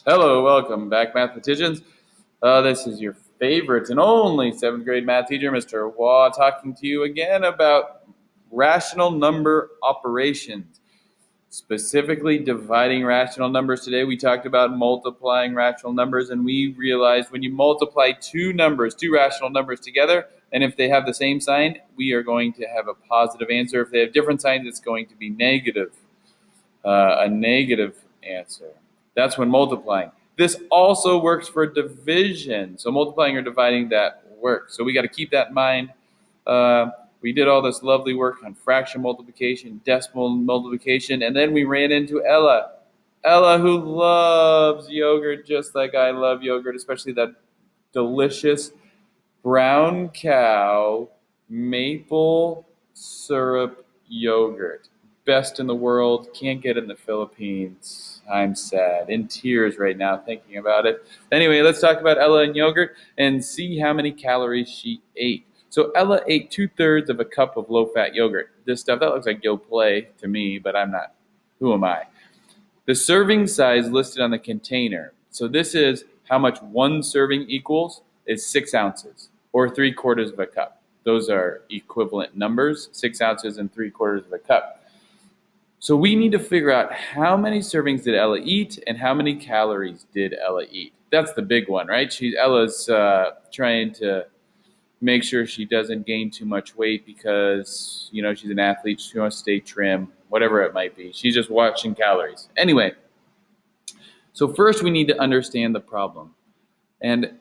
Hello, welcome back, mathematicians. This is your favorite and only seventh grade math teacher, Mr. Waugh, talking to you again about rational number operations, specifically dividing rational numbers. Today we talked about multiplying rational numbers, and we realized when you multiply two rational numbers together, and if they have the same sign, we are going to have a positive answer. If they have different signs, it's going to be negative, a negative answer. That's when multiplying. This also works for division. So multiplying or dividing, that works. So we got to keep that in mind. We did all this lovely work on fraction multiplication, decimal multiplication, and then we ran into Ella. Ella, who loves yogurt just like I love yogurt, especially that delicious brown cow maple syrup yogurt. Best in the world, can't get in the Philippines. I'm sad, in tears right now thinking about it. Anyway, let's talk about Ella and yogurt and see how many calories she ate. So Ella ate 2/3 of a cup of low-fat yogurt. This stuff, that looks like Yoplait to me, but I'm not. Who am I? The serving size listed on the container. So this is how much one serving equals, is 6 ounces or 3/4 of a cup. Those are equivalent numbers, 6 ounces and 3/4 of a cup. So we need to figure out how many servings did Ella eat and how many calories did Ella eat. That's the big one, right? Ella's trying to make sure she doesn't gain too much weight because, she's an athlete. She wants to stay trim, whatever it might be. She's just watching calories. Anyway, so first we need to understand the problem. And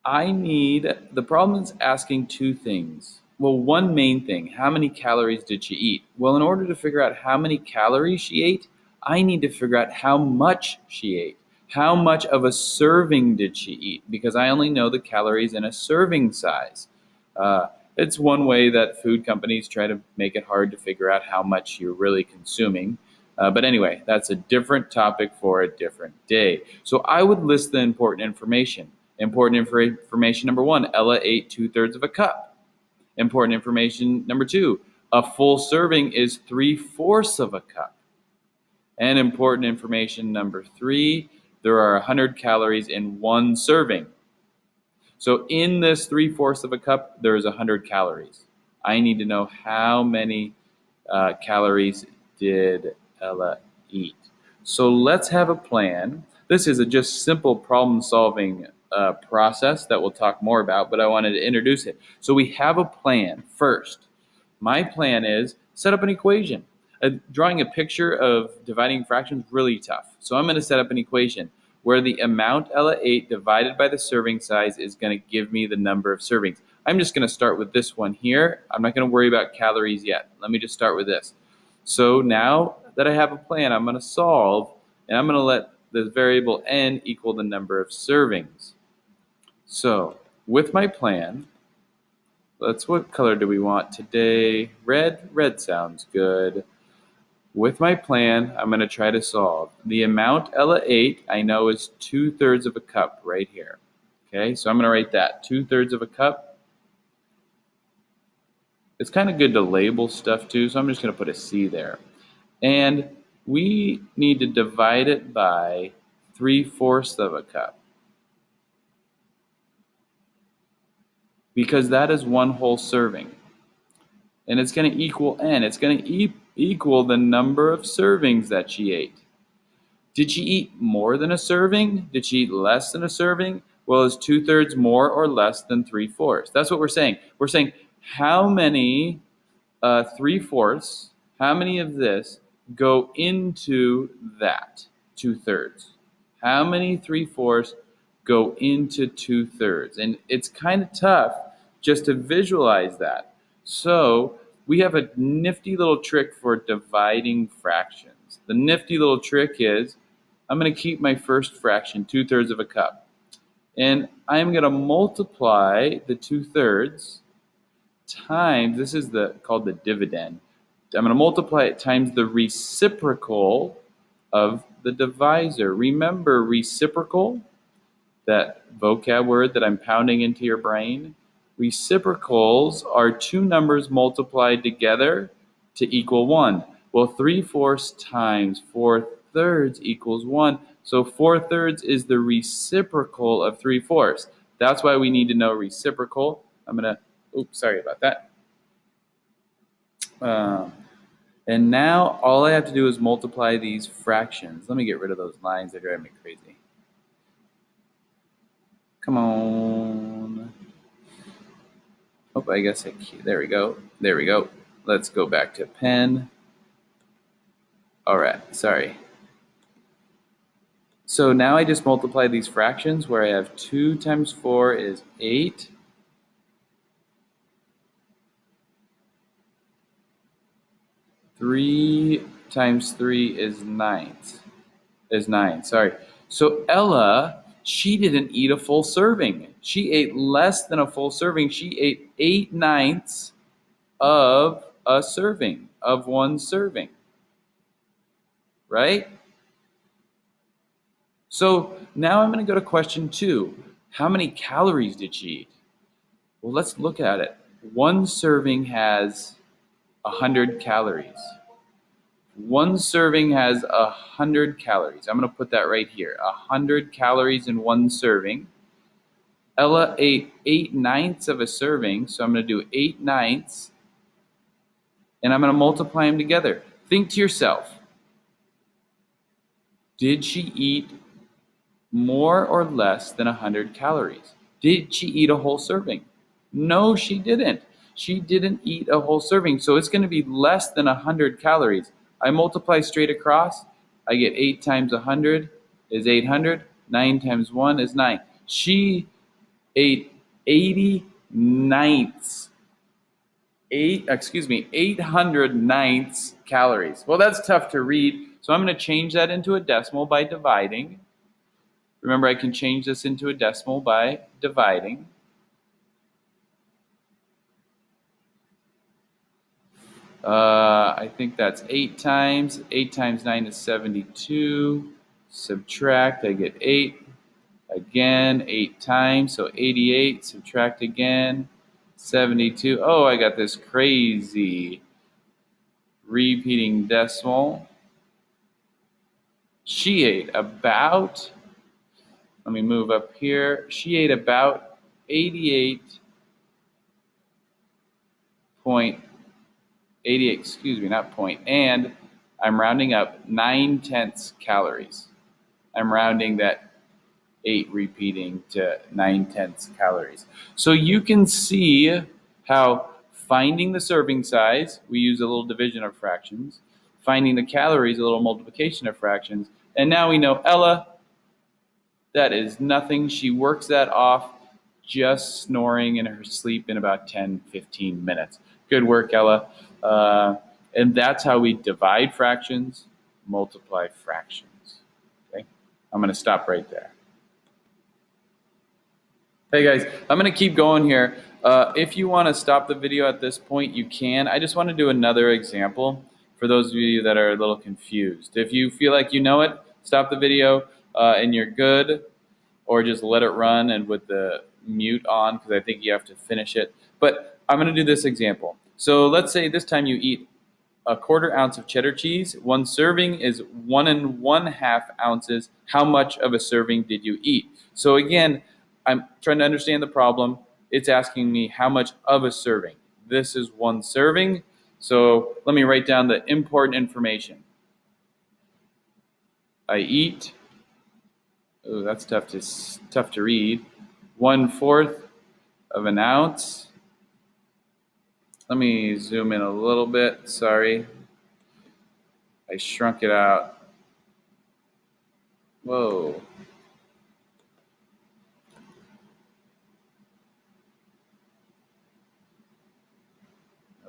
the problem is asking two things. Well, one main thing, how many calories did she eat? Well, in order to figure out how many calories she ate, I need to figure out how much she ate. How much of a serving did she eat? Because I only know the calories in a serving size. It's one way that food companies try to make it hard to figure out how much you're really consuming. But anyway, that's a different topic for a different day. So I would list the important information. Important information number 1, Ella ate 2/3 of a cup. Important information number 2, a full serving is 3/4 of a cup. And important information number 3, there are 100 calories in one serving. So in this 3/4 of a cup, there is 100 calories. I need to know how many calories did Ella eat. So let's have a plan. This is a just simple problem solving process that we'll talk more about, but I wanted to introduce it. So we have a plan first. My plan is set up an equation. Drawing a picture of dividing fractions is really tough. So I'm going to set up an equation where the amount Ella ate divided by the serving size is going to give me the number of servings. I'm just going to start with this one here. I'm not going to worry about calories yet. Let me just start with this. So now that I have a plan, I'm going to solve, and I'm going to let the variable n equal the number of servings. So with my plan, what color do we want today? Red? Red sounds good. With my plan, I'm going to try to solve. The amount Ella ate, I know, is 2/3 of a cup right here. Okay, so I'm going to write that, 2/3 of a cup. It's kind of good to label stuff too, so I'm just going to put a C there. And we need to divide it by 3/4 of a cup, because that is one whole serving. And it's going to equal n. It's going to equal the number of servings that she ate. Did she eat more than a serving? Did she eat less than a serving? Well, is 2/3 more or less than 3/4? That's what we're saying. We're saying how many 3/4, how many of this go into that 2/3? How many 3/4 go into 2/3? And it's kind of tough just to visualize that. So we have a nifty little trick for dividing fractions. The nifty little trick is I'm going to keep my first fraction, 2/3 of a cup. And I'm going to multiply the 2/3 times, this is called the dividend. I'm going to multiply it times the reciprocal of the divisor. Remember reciprocal? That vocab word that I'm pounding into your brain. Reciprocals are two numbers multiplied together to equal 1. Well, 3/4 times thirds equals 1. So 4/3 is the reciprocal of 3/4. That's why we need to know reciprocal. I'm going to, oops, sorry about that. And now all I have to do is multiply these fractions. Let me get rid of those lines that drive me crazy. Come on. Oh, I guess there we go. There we go. Let's go back to pen. All right, sorry. So now I just multiply these fractions where I have 2 times 4 is 8. 3 times 3 is 9. Sorry. So Ella, she didn't eat a full serving. She ate less than a full serving. She ate 8/9 of a serving, of one serving. Right? So now I'm going to go to question 2. How many calories did she eat? Well, let's look at it. One serving has 100 calories. One serving has 100 calories. I'm going to put that right here. 100 calories in one serving. Ella ate 8/9 of a serving, so I'm going to do 8/9, and I'm going to multiply them together. Think to yourself, did she eat more or less than 100 calories? Did she eat a whole serving? No, she didn't. She didn't eat a whole serving, so it's going to be less than 100 calories. I multiply straight across. I get 8 times 100 is 800. 9 times 1 is 9. She ate 800 calories. Well, that's tough to read, so I'm going to change that into a decimal by dividing. Remember, I can change this into a decimal by dividing. I think that's 8 times. 8 times 9 is 72. Subtract, I get 8. Again, 8 times, so 88. Subtract again, 72. Oh, I got this crazy repeating decimal. She ate about, let me move up here. She ate about 88, and I'm rounding up 9/10 calories. I'm rounding that 8 repeating to 9/10 calories. So you can see how finding the serving size, we use a little division of fractions. Finding the calories, a little multiplication of fractions. And now we know Ella, that is nothing. She works that off just snoring in her sleep in about 10-15 minutes. Good work, Ella. And that's how we divide fractions, multiply fractions. Okay, I'm going to stop right there. Hey guys, I'm going to keep going here. If you want to stop the video at this point, you can. I just want to do another example for those of you that are a little confused. If you feel like you know it, stop the video and you're good, or just let it run and with the mute on, because I think you have to finish it. But I'm going to do this example. So let's say this time you eat a 1/4 ounce of cheddar cheese. One serving is 1 1/2 ounces. How much of a serving did you eat? So again, I'm trying to understand the problem. It's asking me how much of a serving. This is one serving. So let me write down the important information. I eat, oh, that's tough to read, 1/4 of an ounce. Let me zoom in a little bit. Sorry. I shrunk it out. Whoa.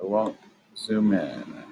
I won't zoom in.